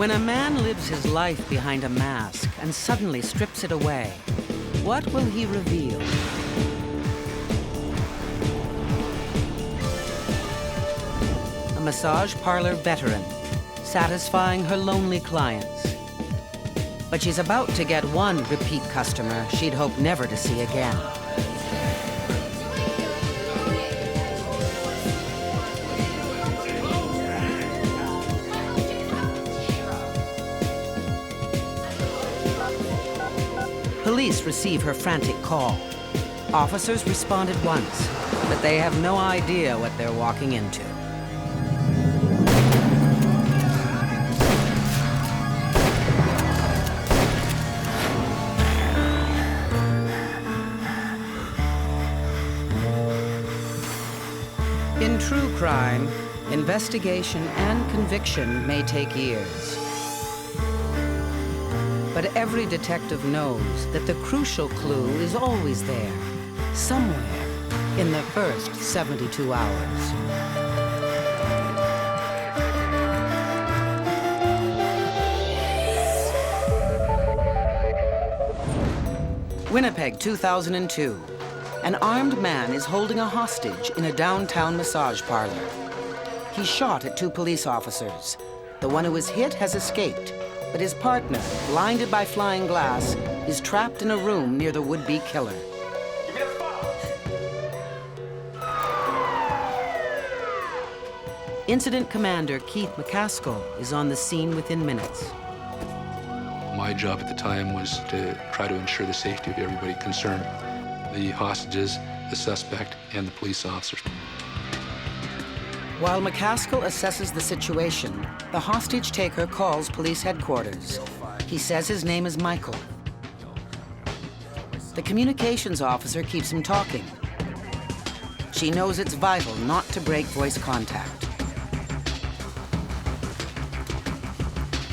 When a man lives his life behind a mask and suddenly strips it away, what will he reveal? A massage parlor veteran, satisfying her lonely clients. But she's about to get one repeat customer she'd hoped never to see again. Police receive her frantic call. Officers respond at once, but they have no idea what they're walking into. In true crime, investigation and conviction may take years. But every detective knows that the crucial clue is always there, somewhere in the first 72 hours. Winnipeg, 2002. An armed man is holding a hostage in a downtown massage parlor. He's shot at 2 police officers. The one who was hit has escaped, but his partner, blinded by flying glass, is trapped in a room near the would-be killer. Incident Commander Keith McCaskill is on the scene within minutes. My job at the time was to try to ensure the safety of everybody concerned, the hostages, the suspect, and the police officers. While McCaskill assesses the situation, the hostage taker calls police headquarters. He says his name is Michael. The communications officer keeps him talking. She knows it's vital not to break voice contact.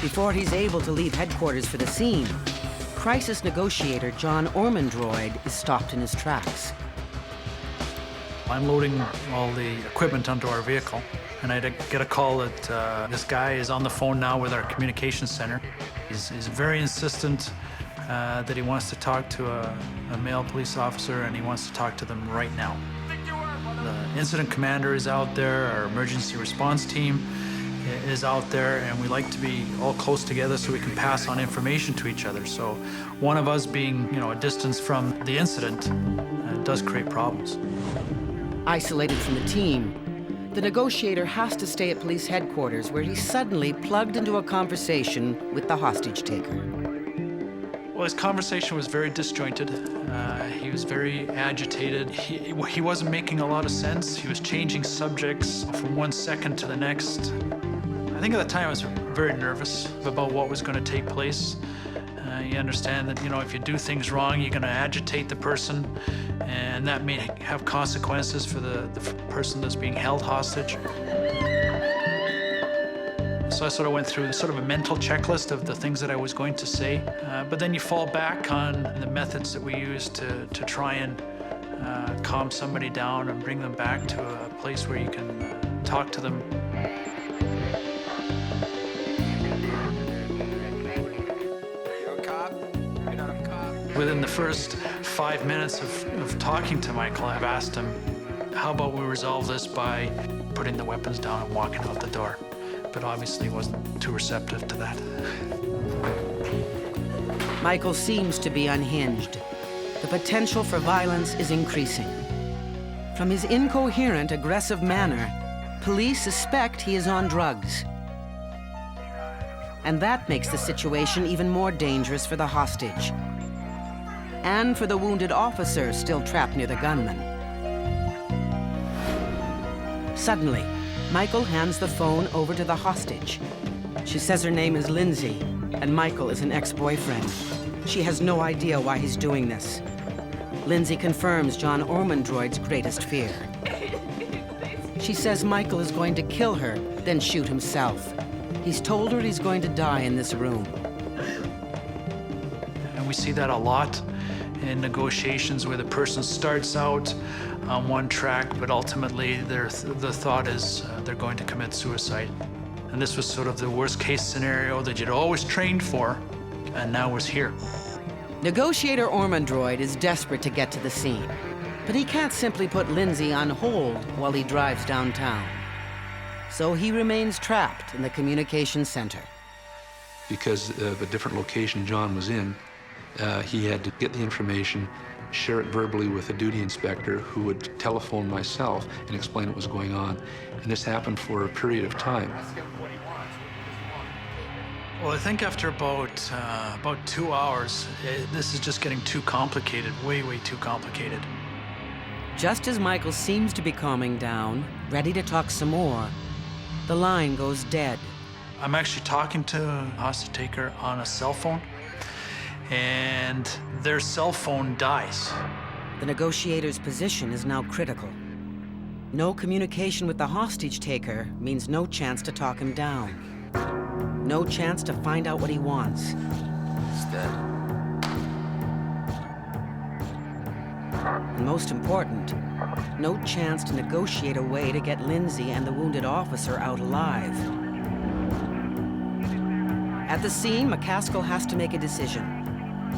Before he's able to leave headquarters for the scene, crisis negotiator John ORMONDROYD is stopped in his tracks. I'm loading all the equipment onto our vehicle, and I get a call that this guy is on the phone now with our communications center. He's very insistent that he wants to talk to a male police officer, and he wants to talk to them right now. The incident commander is out there, our emergency response team is out there, and we like to be all close together so we can pass on information to each other. So one of us being, a distance from the incident does create problems. Isolated from the team, the negotiator has to stay at police headquarters where he's suddenly plugged into a conversation with the hostage taker. Well, his conversation was very disjointed. He was very agitated. He wasn't making a lot of sense. He was changing subjects from one second to the next. I think at the time I was very nervous about what was going to take place. You understand that, if you do things wrong, you're going to agitate the person, and that may have consequences for the person that's being held hostage. So I sort of went through sort of a mental checklist of the things that I was going to say, but then you fall back on the methods that we use to try and calm somebody down and bring them back to a place where you can talk to them. Within the first 5 minutes of talking to Michael, I've asked him, how about we resolve this by putting the weapons down and walking out the door? But obviously he wasn't too receptive to that. Michael seems to be unhinged. The potential for violence is increasing. From his incoherent, aggressive manner, police suspect he is on drugs. And that makes the situation even more dangerous for the hostage. And for the wounded officer still trapped near the gunman. Suddenly, Michael hands the phone over to the hostage. She says her name is Lindsay, and Michael is an ex-boyfriend. She has no idea why he's doing this. Lindsay confirms John ORMONDROYD's greatest fear. She says Michael is going to kill her, then shoot himself. He's told her he's going to die in this room. And we see that a lot in negotiations where the person starts out on one track, but ultimately the thought is they're going to commit suicide. And And this was sort of the worst case scenario that you'd always trained for, and now was here. Negotiator ORMONDROYD is desperate to get to the scene, but he can't simply put Lindsay on hold while he drives downtown. So he remains trapped in the communications center. Because of a different location John was in, he had to get the information, share it verbally with a duty inspector who would telephone myself and explain what was going on. And this happened for a period of time. Well, I think after about 2 hours, this is just getting too complicated, way too complicated. Just as Michael seems to be calming down, ready to talk some more, the line goes dead. I'm actually talking to a hostage taker on a cell phone, and their cell phone dies. The negotiator's position is now critical. No communication with the hostage taker means no chance to talk him down. No chance to find out what he wants. He's dead. And most important, no chance to negotiate a way to get Lindsay and the wounded officer out alive. At the scene, McCaskill has to make a decision.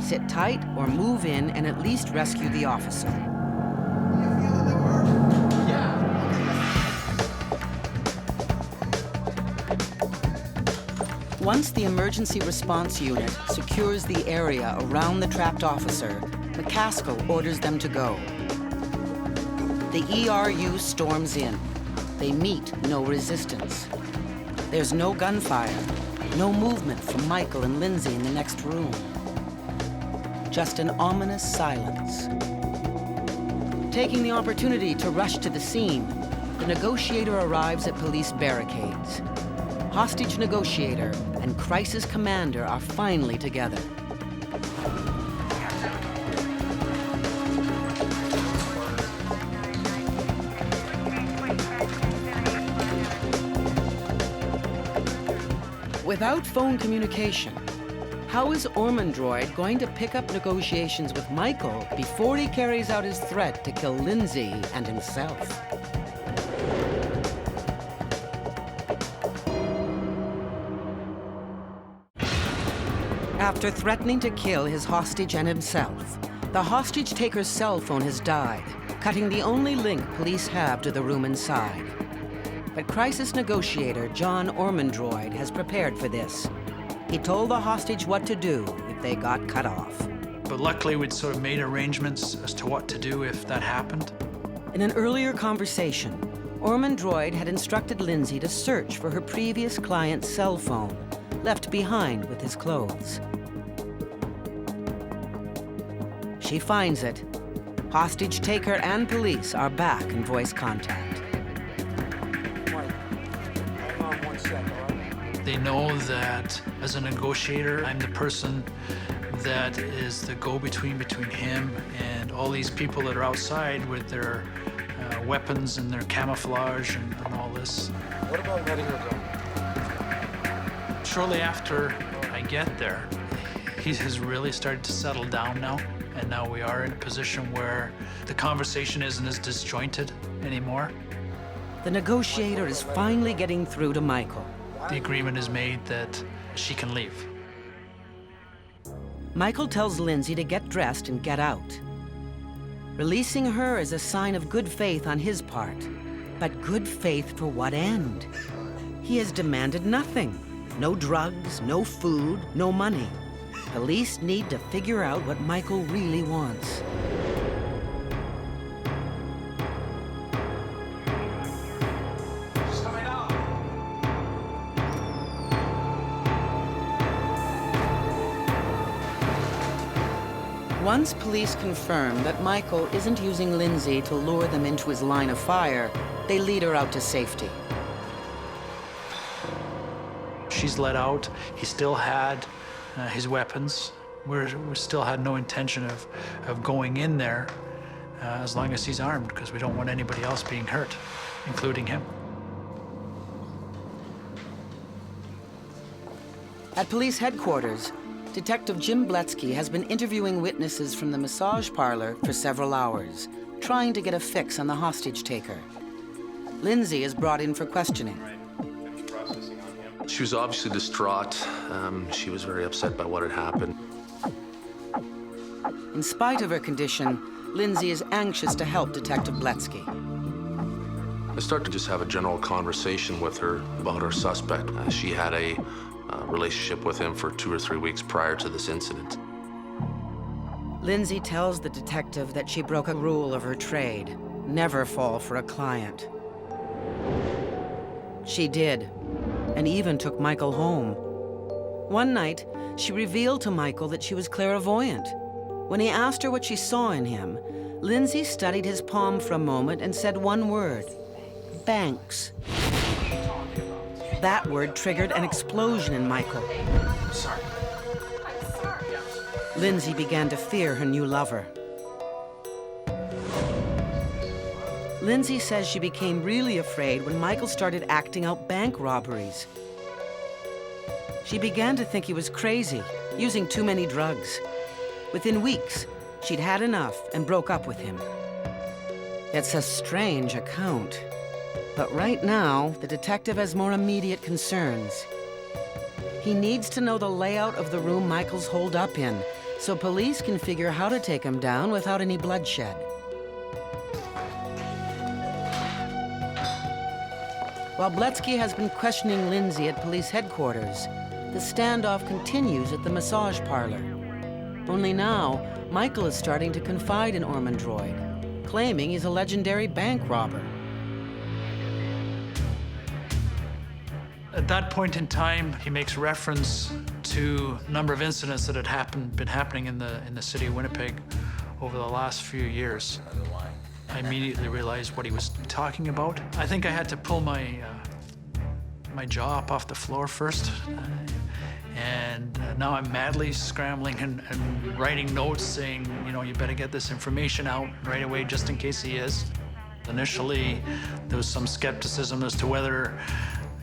Sit tight or move in and at least rescue the officer. Once the emergency response unit secures the area around the trapped officer, McCaskill orders them to go. The ERU storms in. They meet no resistance. There's no gunfire, no movement from Michael and Lindsay in the next room. Just an ominous silence. Taking the opportunity to rush to the scene, the negotiator arrives at police barricades. Hostage negotiator and crisis commander are finally together. Without phone communication, how is ORMONDROYD going to pick up negotiations with Michael before he carries out his threat to kill Lindsay and himself? After threatening to kill his hostage and himself, the hostage taker's cell phone has died, cutting the only link police have to the room inside. But crisis negotiator John ORMONDROYD has prepared for this. He told the hostage what to do if they got cut off. But luckily, we'd sort of made arrangements as to what to do if that happened. In an earlier conversation, ORMONDROYD had instructed Lindsay to search for her previous client's cell phone, left behind with his clothes. She finds it. Hostage taker and police are back in voice contact. They know that as a negotiator, I'm the person that is the go-between between him and all these people that are outside with their weapons and their camouflage and all this. What about letting her go? Shortly after I get there, he has really started to settle down now. And now we are in a position where the conversation isn't as disjointed anymore. The negotiator is finally getting through to Michael. The agreement is made that she can leave. Michael tells Lindsay to get dressed and get out. Releasing her is a sign of good faith on his part. But good faith for what end? He has demanded nothing. No drugs, no food, no money. Police need to figure out what Michael really wants. Once police confirm that Michael isn't using Lindsay to lure them into his line of fire, they lead her out to safety. She's let out. He still had his weapons. We still had no intention of going in there as long as he's armed, because we don't want anybody else being hurt, including him. At police headquarters, Detective Jim BLETSKY has been interviewing witnesses from the massage parlor for several hours, trying to get a fix on the hostage taker. Lindsay is brought in for questioning. Processing on him. She was obviously distraught. She was very upset by what had happened. In spite of her condition, Lindsay is anxious to help Detective BLETSKY. I started to just have a general conversation with her about her suspect. She had a relationship with him for 2 or 3 weeks prior to this incident. Lindsay tells the detective that she broke a rule of her trade: never fall for a client. She did, and even took Michael home. One night, she revealed to Michael that she was clairvoyant. When he asked her what she saw in him, Lindsay studied his palm for a moment and said one word: banks. That word triggered an explosion in Michael. Sorry. Lindsay began to fear her new lover. Lindsay says she became really afraid when Michael started acting out bank robberies. She began to think he was crazy, using too many drugs. Within weeks, she'd had enough and broke up with him. It's a strange account. But right now, the detective has more immediate concerns. He needs to know the layout of the room Michael's holed up in, so police can figure how to take him down without any bloodshed. While BLETSKY has been questioning Lindsay at police headquarters, the standoff continues at the massage parlor. Only now, Michael is starting to confide in ORMONDROYD, claiming he's a legendary bank robber. At that point in time, he makes reference to a number of incidents that had been happening in the city of Winnipeg over the last few years. I immediately realized what he was talking about. I think I had to pull my jaw up off the floor first. And now I'm madly scrambling and writing notes saying, you know, you better get this information out right away just in case he is. Initially, there was some skepticism as to whether,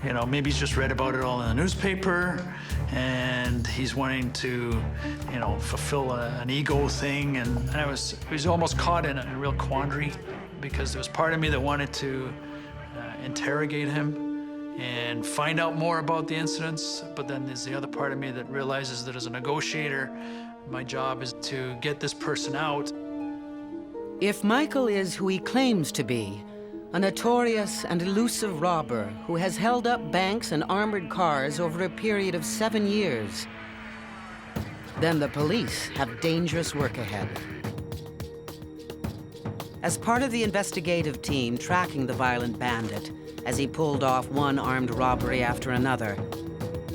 you know, maybe he's just read about it all in the newspaper and he's wanting to, you know, fulfill an ego thing. And I was almost caught in a real quandary because there was part of me that wanted to interrogate him and find out more about the incidents. But then there's the other part of me that realizes that as a negotiator, my job is to get this person out. If Michael is who he claims to be, a notorious and elusive robber who has held up banks and armored cars over a period of 7 years, then the police have dangerous work ahead. As part of the investigative team tracking the violent bandit, as he pulled off one armed robbery after another,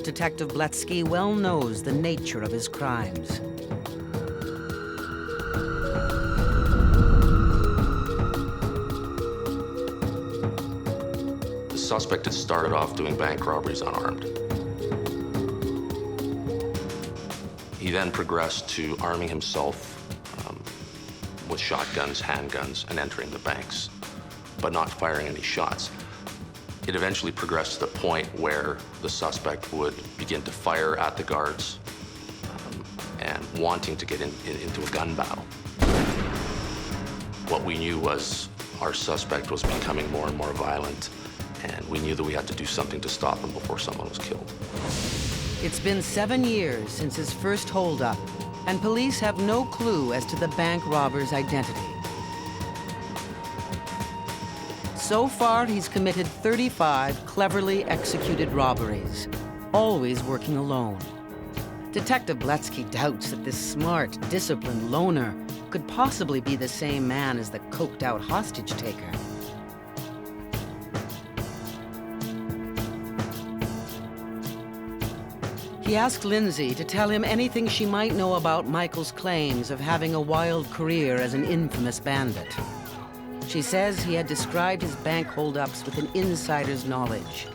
Detective BLETSKY well knows the nature of his crimes. The suspect had started off doing bank robberies unarmed. He then progressed to arming himself with shotguns, handguns, and entering the banks, but not firing any shots. It eventually progressed to the point where the suspect would begin to fire at the guards and wanting to get into a gun battle. What we knew was our suspect was becoming more and more violent, and we knew that we had to do something to stop him before someone was killed. It's been 7 years since his first holdup, and police have no clue as to the bank robber's identity. So far, he's committed 35 cleverly executed robberies, always working alone. Detective BLETSKY doubts that this smart, disciplined loner could possibly be the same man as the coked-out hostage-taker. He asked Lindsay to tell him anything she might know about Michael's claims of having a wild career as an infamous bandit. She says he had described his bank holdups with an insider's knowledge.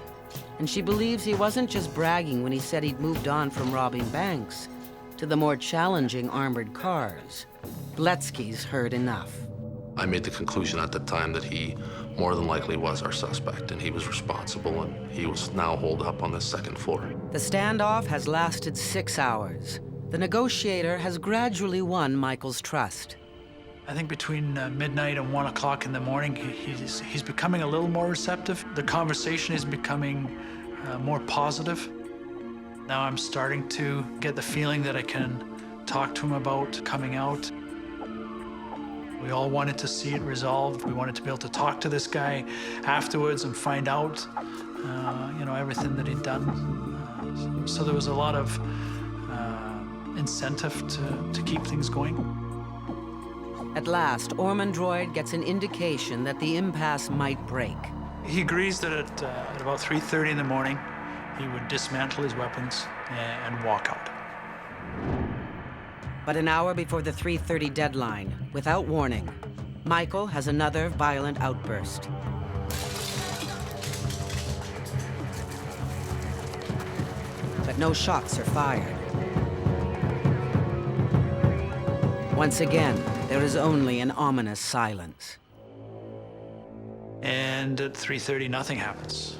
And she believes he wasn't just bragging when he said he'd moved on from robbing banks to the more challenging armored cars. BLETSKY's heard enough. I made the conclusion at the time that he more than likely was our suspect, and he was responsible, and he was now holed up on the second floor. The standoff has lasted 6 hours. The negotiator has gradually won Michael's trust. I think between midnight and 1 o'clock in the morning, he's becoming a little more receptive. The conversation is becoming more positive. Now I'm starting to get the feeling that I can talk to him about coming out. We all wanted to see it resolved. We wanted to be able to talk to this guy afterwards and find out, everything that he'd done. So there was a lot of incentive to keep things going. At last, ORMONDROYD gets an indication that the impasse might break. He agrees that at about 3:30 in the morning, he would dismantle his weapons and walk out. But an hour before the 3:30 deadline, without warning, Michael has another violent outburst. But no shots are fired. Once again, there is only an ominous silence. And at 3:30, nothing happens.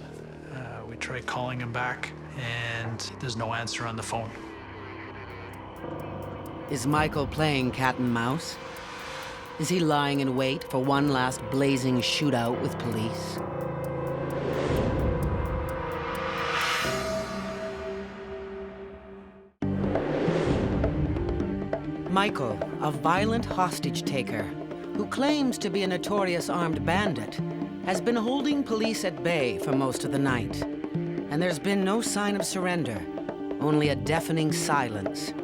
We try calling him back, and there's no answer on the phone. Is Michael playing cat and mouse? Is he lying in wait for one last blazing shootout with police? Michael, a violent hostage-taker who claims to be a notorious armed bandit, has been holding police at bay for most of the night. And there's been no sign of surrender, only a deafening silence.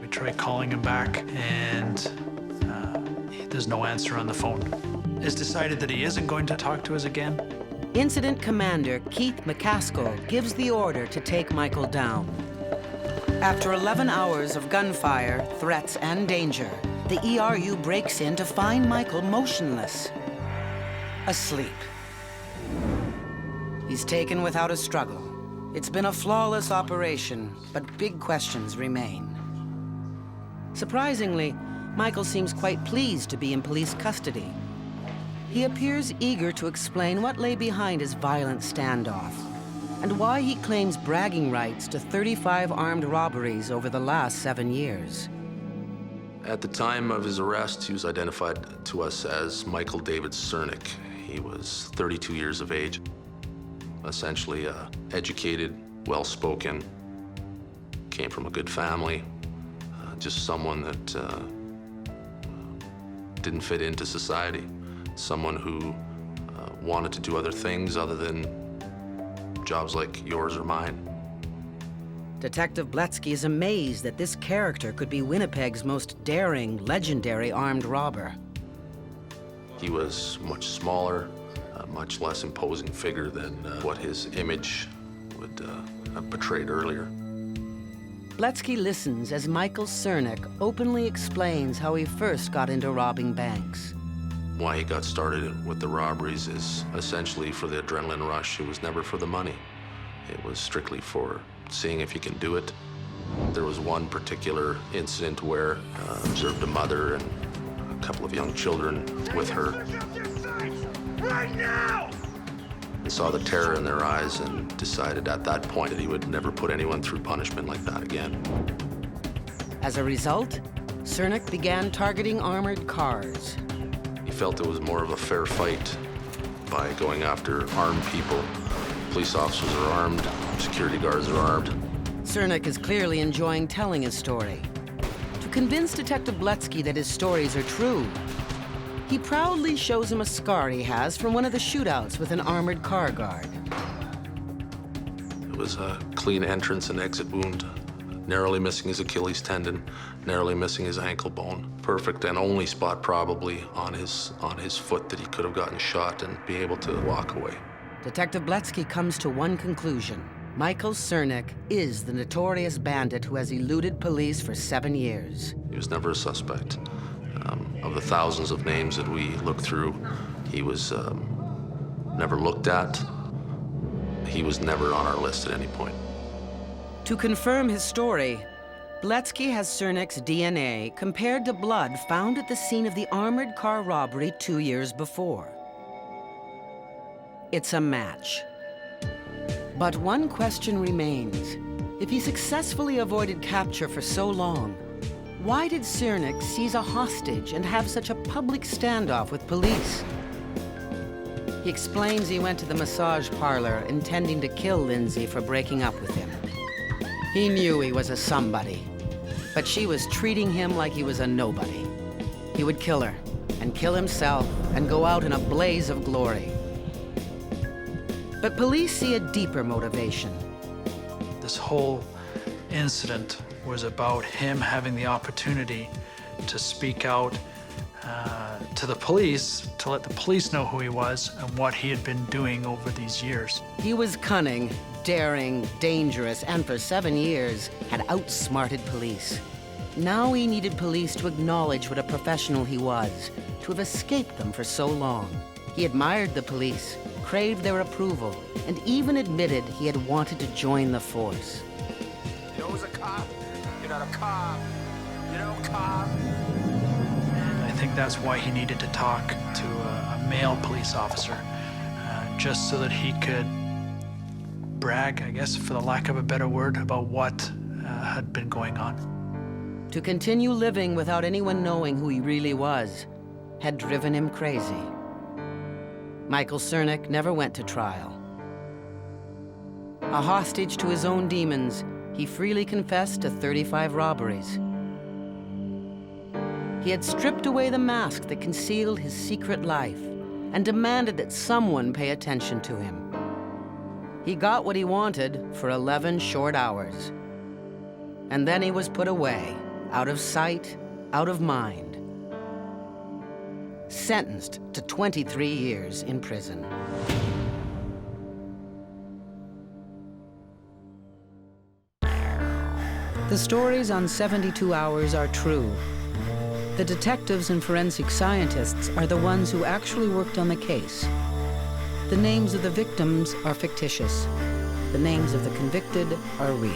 We try calling him back, and there's no answer on the phone. It's decided that he isn't going to talk to us again. Incident Commander Keith McCaskill gives the order to take Michael down. After 11 hours of gunfire, threats, and danger, the ERU breaks in to find Michael motionless, asleep. He's taken without a struggle. It's been a flawless operation, but big questions remain. Surprisingly, Michael seems quite pleased to be in police custody. He appears eager to explain what lay behind his violent standoff and why he claims bragging rights to 35 armed robberies over the last 7 years. At the time of his arrest, he was identified to us as Michael David Cernick. He was 32 years of age, essentially educated, well-spoken, came from a good family, just someone that didn't fit into society, someone who wanted to do other things other than jobs like yours or mine. Detective BLETSKY is amazed that this character could be Winnipeg's most daring, legendary armed robber. He was much smaller, a much less imposing figure than what his image would have portrayed earlier. BLETSKY listens as Michael Cernick openly explains how he first got into robbing banks. Why he got started with the robberies is essentially for the adrenaline rush. It was never for the money. It was strictly for seeing if you can do it. There was one particular incident where observed a mother and a couple of young children with her. Right now! And saw the terror in their eyes and decided at that point that he would never put anyone through punishment like that again. As a result, Cernick began targeting armored cars. He felt it was more of a fair fight by going after armed people. Police officers are armed, security guards are armed. Cernick is clearly enjoying telling his story. To convince Detective BLETSKY that his stories are true, he proudly shows him a scar he has from one of the shootouts with an armored car guard. It was a clean entrance and exit wound, narrowly missing his Achilles tendon, narrowly missing his ankle bone. Perfect and only spot probably on his foot that he could have gotten shot and be able to walk away. Detective BLETSKY comes to one conclusion. Michael Cernick is the notorious bandit who has eluded police for 7 years. He was never a suspect. Of the thousands of names that we looked through, he was never looked at. He was never on our list at any point. To confirm his story, BLETSKY has Cernick's DNA compared to blood found at the scene of the armored car robbery 2 years before. It's a match. But one question remains. If he successfully avoided capture for so long, why did Cernick seize a hostage and have such a public standoff with police? He explains he went to the massage parlor intending to kill Lindsay for breaking up with him. He knew he was a somebody, but she was treating him like he was a nobody. He would kill her, and kill himself, and go out in a blaze of glory. But police see a deeper motivation. This whole incident was about him having the opportunity to speak out to the police, to let the police know who he was and what he had been doing over these years. He was cunning, daring, dangerous, and for 7 years had outsmarted police. Now he needed police to acknowledge what a professional he was, to have escaped them for so long. He admired the police, craved their approval, and even admitted he had wanted to join the force. You know who's a cop? You're not a cop. You know, cop. I think that's why he needed to talk to a male police officer, just so that he could brag, I guess, for the lack of a better word, about what had been going on. To continue living without anyone knowing who he really was had driven him crazy. Michael Cernick never went to trial. A hostage to his own demons, he freely confessed to 35 robberies. He had stripped away the mask that concealed his secret life and demanded that someone pay attention to him. He got what he wanted for 11 short hours. And then he was put away, out of sight, out of mind. Sentenced to 23 years in prison. The stories on 72 Hours are true. The detectives and forensic scientists are the ones who actually worked on the case. The names of the victims are fictitious. The names of the convicted are real.